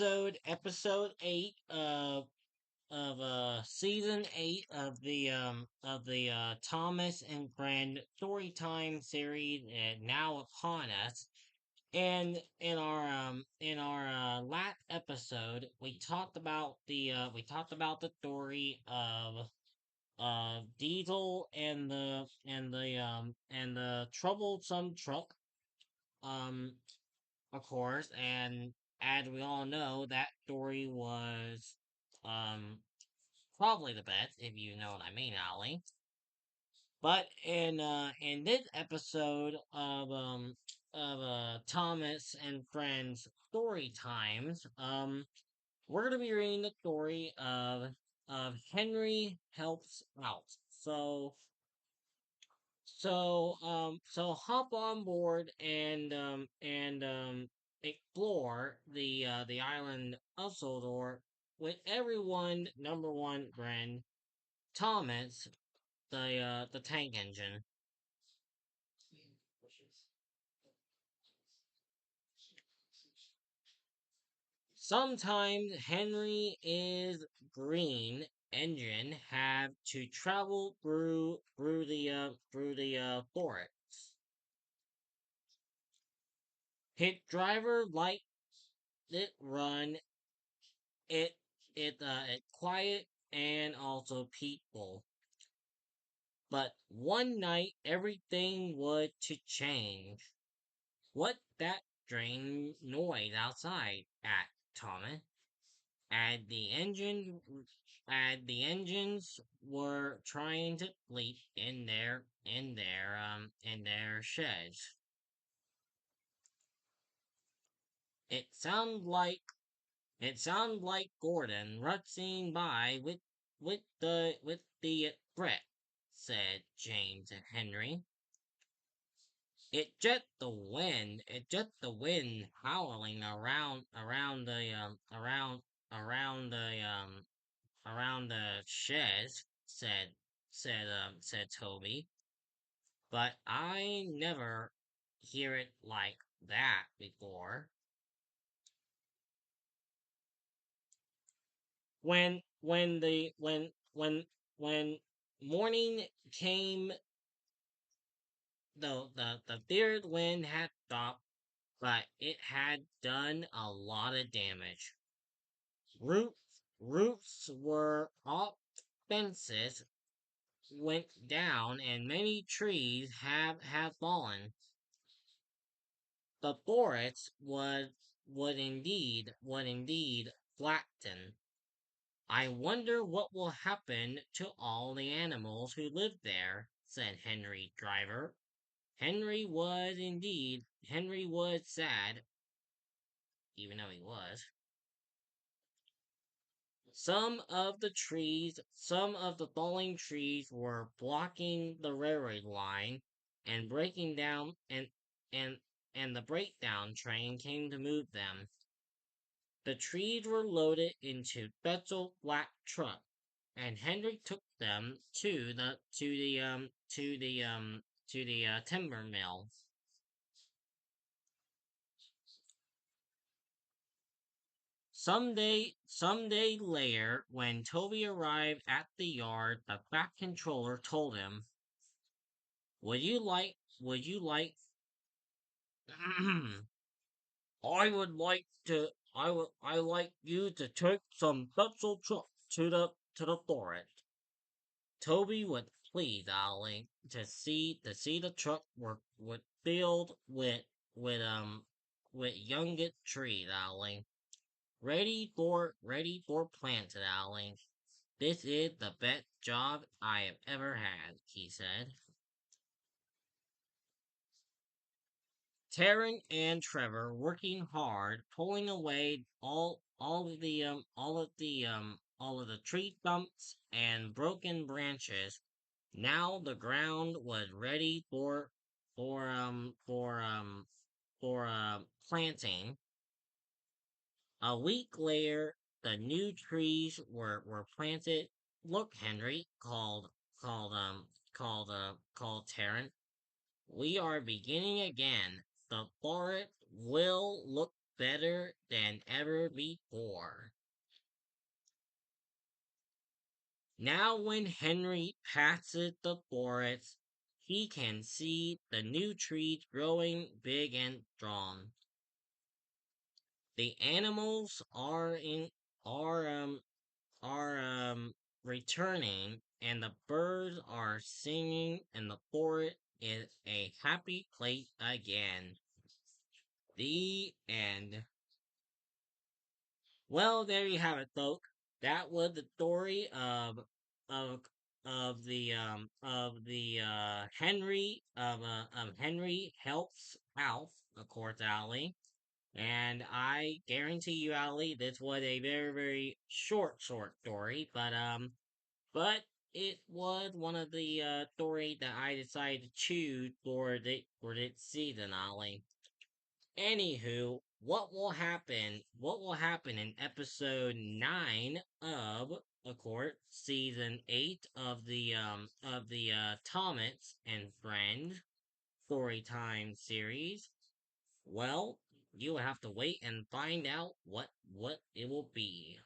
episode 8 of season 8 of the Thomas and Friend Storytime series now upon us. And in our last episode, we talked about the story of Diesel and the troublesome truck, um of course. And as we all know, that story was um probably the best, if you know what I mean, Ollie. But in this episode of Thomas and Friends Story Times, we're gonna be reading the story of Henry Helps Out. So hop on board and explore the island of Sodor with everyone number one friend Thomas, the tank engine. Sometimes Henry is green engine have to travel through the forest. His driver like it run it quiet and also peaceful. But one night everything would to change. What that strange noise outside? Asked Thomas. And the engines were trying to sleep in their sheds. It sounded like it sounded like Gordon rushing by with the threat, said James and Henry. It just the wind howling around around the sheds, said Toby. But I never hear it like that before. When morning came, though the third wind had stopped, but it had done a lot of damage. Roofs were off, fences went down, and many trees have fallen. The forest would indeed flatten. I wonder what will happen to all the animals who live there, said Henry Driver. Henry was sad, even though he was. Some of the falling trees were blocking the railroad line and breaking down, and and the breakdown train came to move them. The trees were loaded into special black truck, and Henry took them to the timber mill. Someday later, when Toby arrived at the yard, the back controller told him, would you like, I I like you to take some special truck to the forest. Toby was pleased, Ollie, to see the truck were filled with youngest trees, Ollie. Ready for planted, Ollie. This is the best job I have ever had, he said. Taryn and Trevor working hard, pulling away all of the tree stumps and broken branches. Now the ground was ready for um for um for planting. A week later, the new trees were planted. Look, Henry, called Tarrant. We are beginning again. The forest will look better than ever before. Now, when Henry passes the forest, he can see the new trees growing big and strong. The animals are returning, and the birds are singing, and the forest is a happy place again. The end. Well, there you have it, folks. That was the story of of the Henry helps Alf, of course, Allie. And I guarantee you, Ali, this was a very short story, but it was one of the stories that I decided to choose for this season, Ali. Anywho, What will happen in episode 9 of course, season 8 of the Thomas and Friends Storytime series? Well, you will have to wait and find out what it will be.